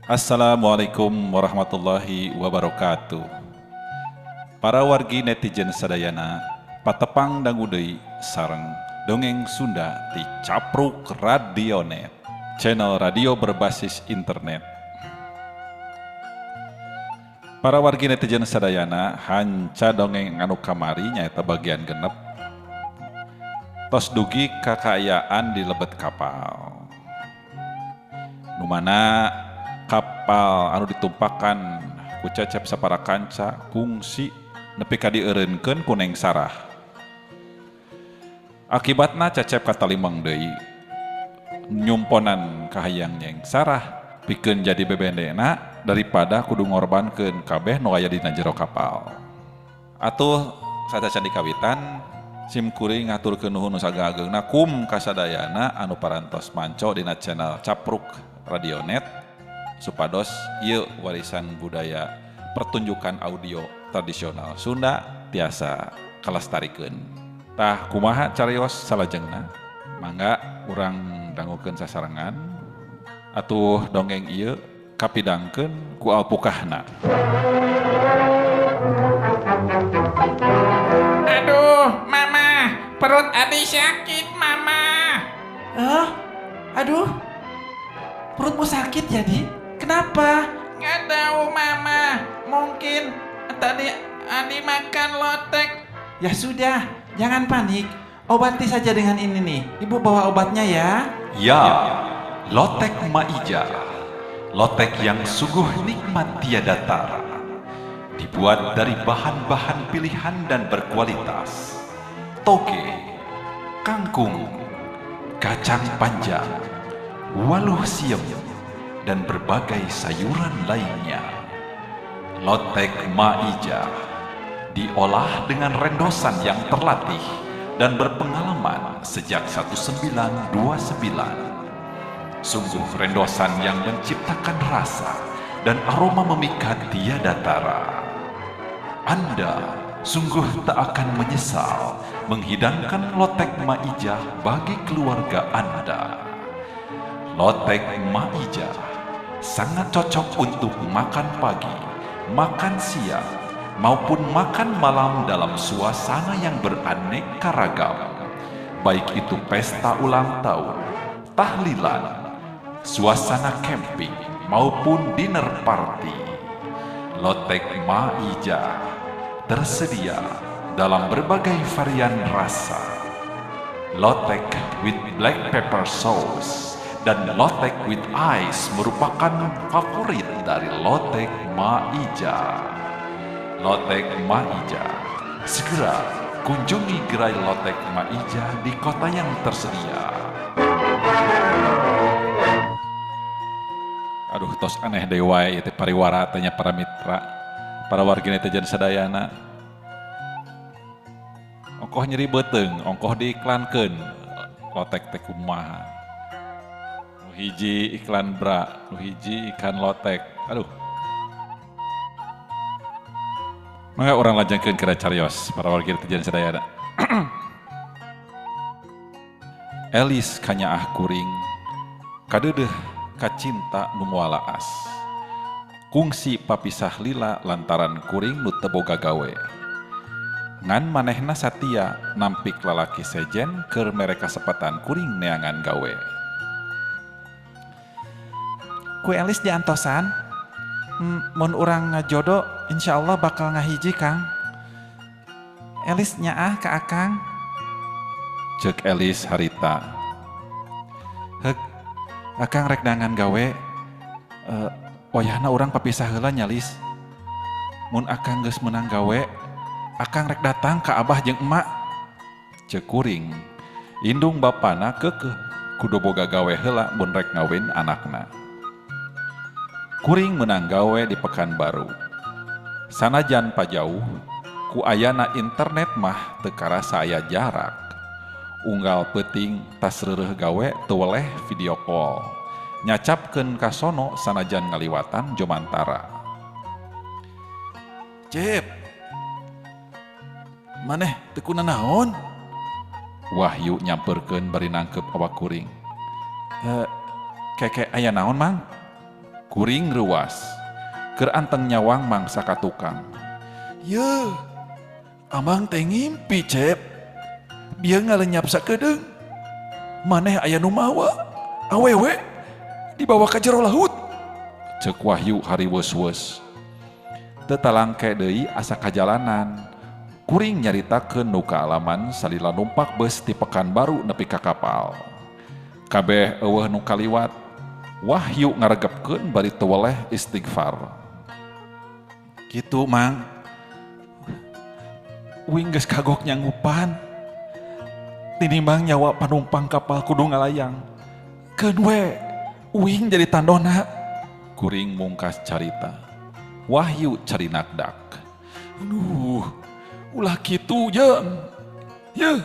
Assalamualaikum warahmatullahi wabarakatuh. Para wargi netizen sadayana, patepang dangudei sareng dongeng Sunda ti Capruk Radionet, channel radio berbasis internet. Para wargi netizen sadayana, hanca dongeng anu kamari nyaeta bagian genep. Tos dugi kakayaan di lebet kapal. Numana kapal anu ditumpakan ku Cecep saparakanca kungsi nepi ka dieureunkeun ku Neng Sarah. Akibatna Cecep katalimang deui nyumponan kahayang Neng Sarah pikeun jadi bebendena daripada kudu ngorbankeun kabeh nu aya dina jero kapal. Atuh sacaca dikawitan sim kuring ngaturkeun nuhun nu sagageungna kum kasadayana anu parantos manco dina channel Capruk Radionet supados ieu warisan budaya pertunjukan audio tradisional Sunda tiasa kalestarikeun. Tah kumaha carios salajengna? Mangga urang dangukeun sasarengan atuh dongeng ieu kapidangkeun ku alpukahna. Aduh, Mama, perut Adi sakit, Mama. Aduh, perutmu sakit jadi? Kenapa? Nggak tahu, Mama. Mungkin tadi Adi makan lotek. Ya sudah, jangan panik. Obati saja dengan ini nih. Ibu bawa obatnya ya. Ya, lotek maija. Lotek yang sungguh nikmat tiada tara. Dibuat dari bahan-bahan pilihan dan berkualitas. Toge, kangkung, kacang panjang, waluh siem, dan berbagai sayuran lainnya. Lotek maija diolah dengan rendosan yang terlatih dan berpengalaman sejak 1929. Sungguh rendosan yang menciptakan rasa dan aroma memikat tiada tara. Anda sungguh tak akan menyesal menghidangkan lotek maijah bagi keluarga Anda. Lotek maijah sangat cocok untuk makan pagi, makan siang, maupun makan malam dalam suasana yang beraneka ragam. Baik itu pesta ulang tahun, tahlilan, suasana camping, maupun dinner party. Lotek maijah tersedia dalam berbagai varian rasa. Lotek with black pepper sauce dan lotek with ice merupakan favorit dari lotek maijah. Lotek maijah, segera kunjungi gerai lotek maijah di kota yang tersedia. Aduh tos aneh deui wae ieu teh pariwara tanya para mitra, para warga netizen sadayana. Ongkoh nyeri beuteung, ongkoh diiklankeun lotek teh kumaha. Nu hiji iklan bra, nu hiji ikan lotek. Aduh. Mangga urang lajengkeun kana carios para warga netizen sadayana. Elis kanyaah kuring kadeudeuh kacinta nu moal laas. Kungsi papisah lila lantaran kuring nu teu boga gawe. Ngan manehna satia nampik lalaki sejen keur mere kasempatan kuring neangan gawe. Ku Elis diantosan. Mun urang ngajodo insyaallah bakal ngahiji Kang. Elis nyaah ka Akang. Ceuk Elis harita. Heuk, Akang rek dangan gawe. Wayahna urang papisah heula nyalis. Mun Akang geus meunang gawe, Akang rek datang ka Abah jeung Emak. Ceuk kuring, indung bapana keukeuh kudu boga gawe heula mun rek ngawin anakna. Kuring meunang gawe di Pekanbaru. Sanajan pajauh, ku ayana internet mah teu karasa aya jarak. Unggal peuting tas reureuh gawe teu weleh video call. Nyacapkeun ka sono sanajan ngaliwatan jomantara. Cep, maneh teu kunaon? Wahyu nyamperkeun bari nangkep awak kuring. Keke aya naon, Mang? Kuring ruas, keur anteng nyawang mangsa ka tukang. Ye, amang teh ngimpi cep. Biar ngalenyap sakedeung. Maneh aya nu mawa, awewe dibawa ka jero laut. Cek Wahyu hari wes-wes. Teu talangke deui asa kajalanan. Kuring nyaritakeun nu kaalaman salila numpak beus ti Pekanbaru nepi ka kapal. Kabeh eueuh nu kaliwat, Wahyu ngaregepkeun bari teu weleh istighfar. Gitu mang. Uing geus kagok nyanggupan. Tinimbang nyawa panumpang kapal kudu ngalayang. Keun we, uing jadi tandona. Kuring mungkas carita. Wahyu cari nakdak. Aduh, ulah kitu jeung. Ye,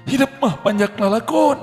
hidup mah panjak lalakon.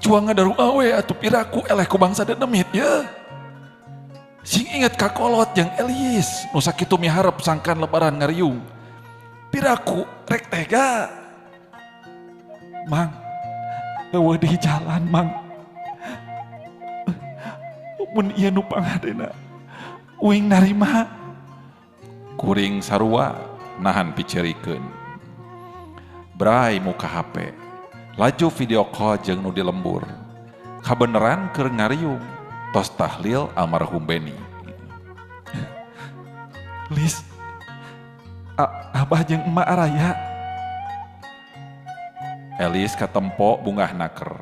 Cuang ngadaru awe atuh piraku eleh ku bangsa dedemit ya. Sing inget kakolot jeung Elis, nu sakitu miharep sangkan lebaran ngariung. Piraku rek tega. Mang, eueuh di jalan mang. Mun ieu nu pangadena, uing narima. Kuring sarua nahan picerikeun. Brai muka HP. Laju video call jeung nu di lembur. Kabeneran keur ngariung. Tos tahlil almarhum Beni. Lis, abah jeung emak araya. Elis katempo bungah naker.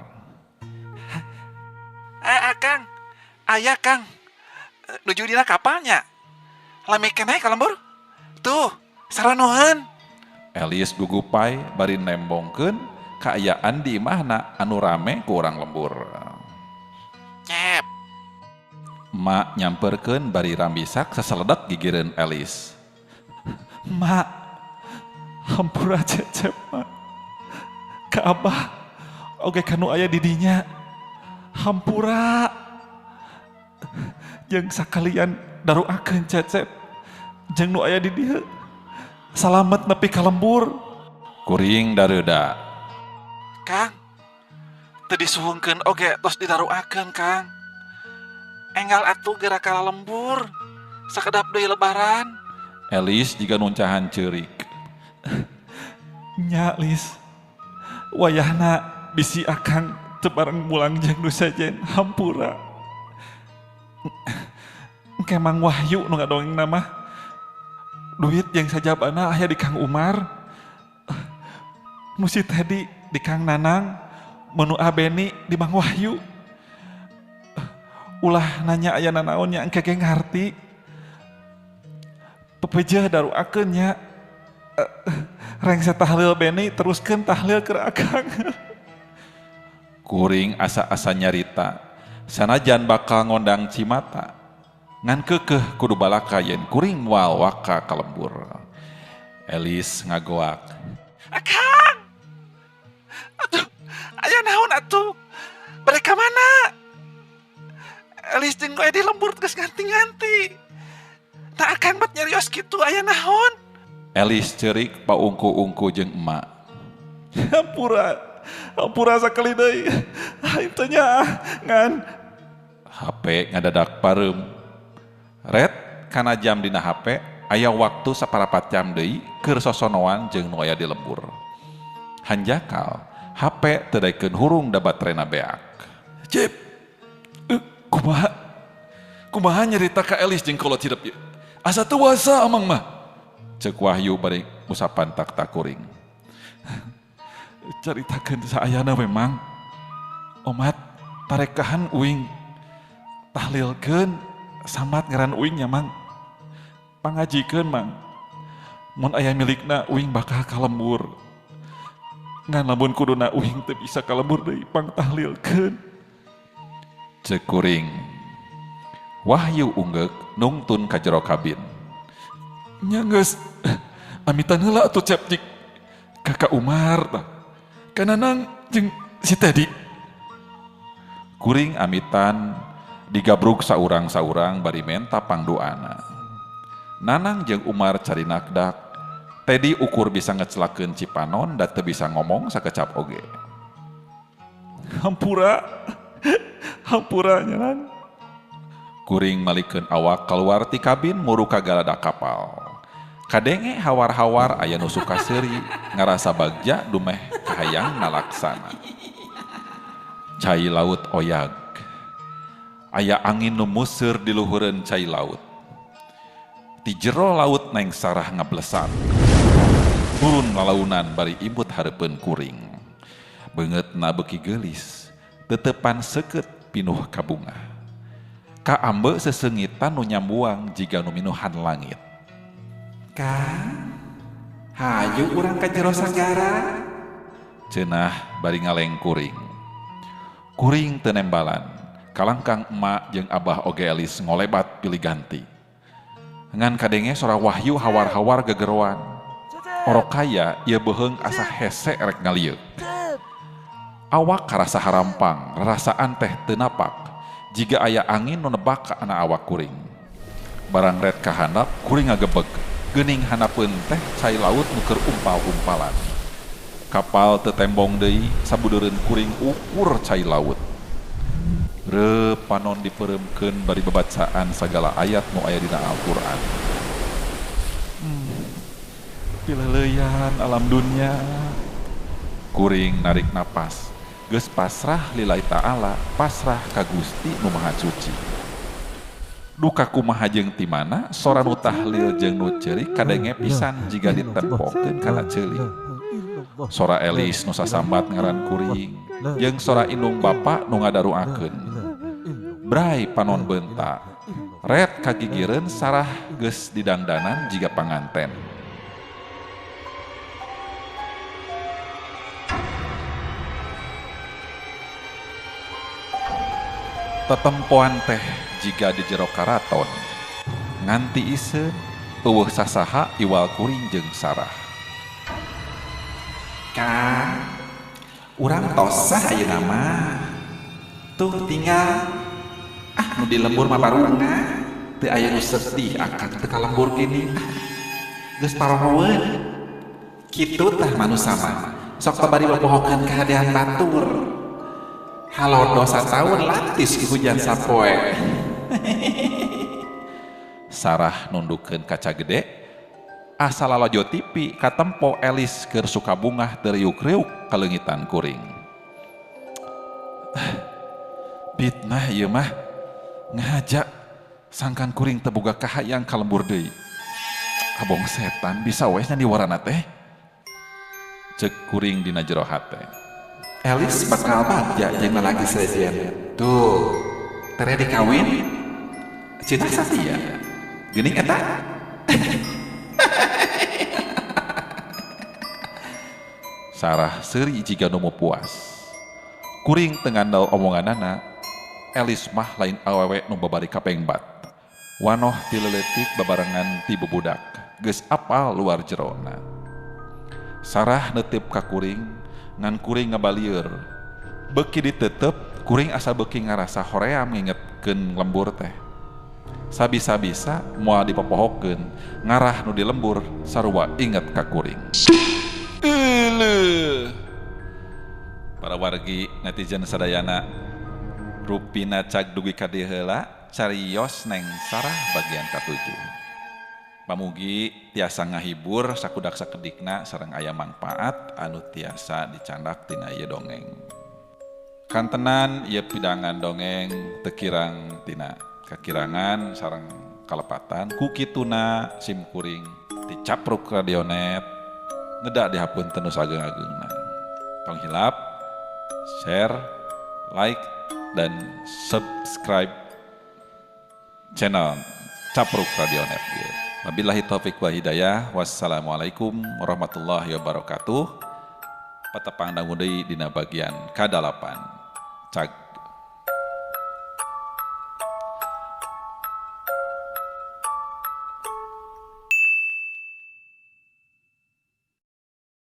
Kang, ayah Kang, nuju dina kapalnya. Lami keneh ka lembur. Tuh, saranohan. Elis gugupai bari nembongkeun kaayaan di imahna anu rame ku urang lembur. Cep. Mak nyamperkeun bari rambisak saseledak gigireun Elis. Mak, hampura cecep mak. Ka abah, oge kanu aya di dinya. Hampura. Jeung sakalian daruakeun cecep. Jeung nu aya di dieu. Salamet nepi ka lembur. Kuring dareuda. Kang, teu disuhungkeun oge tos didaruakeun Kang. Enggal atuh geura ka lembur. Sakedap deui lebaran. Elis jiga nuncahan ceurik. Nya Lis. Wayahna bisi akang teu bareng mulang jeung nu sajen hampura. Engke Mang Wahyu nu ngadongeng nama. Duit yang sajabana aya di Kang Umar. Musi tadi di Kang Nanang, menu Abeni di Mang Wahyu. Ulah nanya aya nanaon nya engke ge ngarti. Pepeujeuh daruakeun nya. Rengse tahlil Beni teruskeun tahlil keur akang. Kuring asa-asa nyarita. Sanajan bakal ngondang Cimata. Ngan keukeuh kudu balaka yen kuring moal waka ka lembur. Elis ngagoak. Akang! Aduh, aya naon atuh? Bade ka mana? Elis jeung goe di lembur geus nganti-nganti. Nah akang bet nyarios kitu aya naon? Elis ceurik paungku-ungku jeung emak. Hampura sakali deui. Itu nya ngan HP ngadadak pareum. Red kana jam dina HP aya waktu saparapat jam deui keur sosonoan jeung nu aya di lembur. Hanjakal HP teu daekeun hurung da baterena beak. Cep. Kumaha nyarita ka Elis jeung kolot hirup ieu? Asa teu wasa amang mah. Cek Wahyu bari usapan tak kuring. Caritakeun saayana memang. Omat tarekahan uing tahlilkeun samat ngaran uing nya Mang. Pangajikeun Mang. Mun aya milikna uing bakal ka lembur. Ngan lamun kuduna uing teu bisa ka lembur deui pangtahlilkeun. Cek kuring. Wahyu unggek nungtun ka jero kabin. Nya geus amitan heula atuh Cep jik Kakak Umar tah. Ka Nanang jeung si Tedi. Kuring amitan digabruk saurang-saurang bari menta pangdoana. Nanang jeung Umar cari nakdak. Tedi ukur bisa ngecelakeun Cipanon da teu bisa ngomong sakecap oge. Hampura nyaran. Kuring malikeun awak keluar ti kabin muru ka galada kapal. Kadenge hawar-hawar aya nu suka seuri ngarasa bagja dumeh kahayang nalaksana. Cai laut oyag. Aya angin nu museur di luhureun cai laut. Ti jero laut neng sarah ngablesat. Turun lalaunan bari imut hareupeun kuring. Beungeutna beuki geulis, tetepan seukeut pinuh ka bunga. Ka ambe sesengitan nu nyambuang jiga nu minuhan langit. Kang, hayu urang ka jero sagara. Cenah bari ngaleng kuring. Kuring teu nembalan, kalangkang emak jeung abah oge elis ngolebat pilih ganti. Ngan kadenge sora wahyu hawar-hawar gegeroan. Orok kaya ieu beheung asa hese rek ngalieu. Awak karasa harampang, rarasaan teh teu napak. Jiga aya angin nu nebak ka ana awak kuring. Barang red ka handap kuring ngagebeg. Geuning hanapeun teh cai laut nu keur umpal-umpalan. Kapal teu tembong deui, sabudeureun kuring ukur cai laut. Reup panon dipereumkeun bari babacaan sagala ayat nu aya dina Al-Qur'an. Pileleuyan alam dunya. Kuring narik napas, geus pasrah lillahi ta'ala, pasrah ka Gusti nu Maha Suci. Duka kumaha jeung ti mana sora nu tahlil jeung nu ceurik kadenge pisan jiga ditempokeun kana ceulik. Sora Elis nu sasambat ngaran kuring jeung sora indung bapa nu ngadaruakeun. Bray panon beunta. Red kagigireun sarah geus didangdanan jiga panganten. Tetempoan teh jiga di jero karaton. Nganti iseun eueuh sasaha iwal kuring jeung sarah. Kang, urang tosah ayeuna mah. Tuh tinggal nu di lembur mah baruna. Teu aya nu sedih akang teu kalembur gini. Geus parohoweun. Kitu tah manusia mah. Sok pabari bobohokeun kahadean batur. Halo dosa tahun latis ki hujan sapoe. Sarah nundukeun kaca gede. Asa lalojo tipi katempo Elis keur suka bungah teriuk-riuk ka leungitan kuring. Fitnah ieu mah. Ngaja sangkan kuring teu boga kahayang kalembur deui. Abong setan bisa we nya di warana teh. Ceuk kuring dina jero hate. Elis bakal bagja jeung lalaki sejen. Tuh, tere dikawin. Cina satia. Geuning eta. Sarah seuri jiga nu puas. Kuring teu ngandal omonganana. Elis mah lain awewe nu babari kapengbat. Wanoh ti leuletik babarengan ti bubudak. Geus apal luar jerona. Sarah neuteup ka kuring. Ngan kuring ngabalieur. Beuki ditetep, kuring asa beuki ngarasa hoream ngingetkeun lembur teh. Sabisa-bisa moal dipopohokeun, ngarah nu di lembur sarua inget ka kuring. Para wargi netizen sadayana, rupina cag dugi ka dieu heula, carios neng Sarah bagian ka-7. Pamugi tiasa ngahibur sakudak sakedikna sareng aya manfaat anu tiasa dicandak tina ieu dongeng. Kantenan ieu pidangan dongeng teu kirang tina kakirangan sareng kalepatan ku kituna sim kuring ti Capruk Radionet neda dihapunten nu sageng-agengna. Tong hilap, share, like dan subscribe channel Capruk Radionet ieu. Wabillahi taufiq wal hidayah. Wassalamualaikum warahmatullahi wabarakatuh. Patepang dangu deui dina bagian ka-8. Cag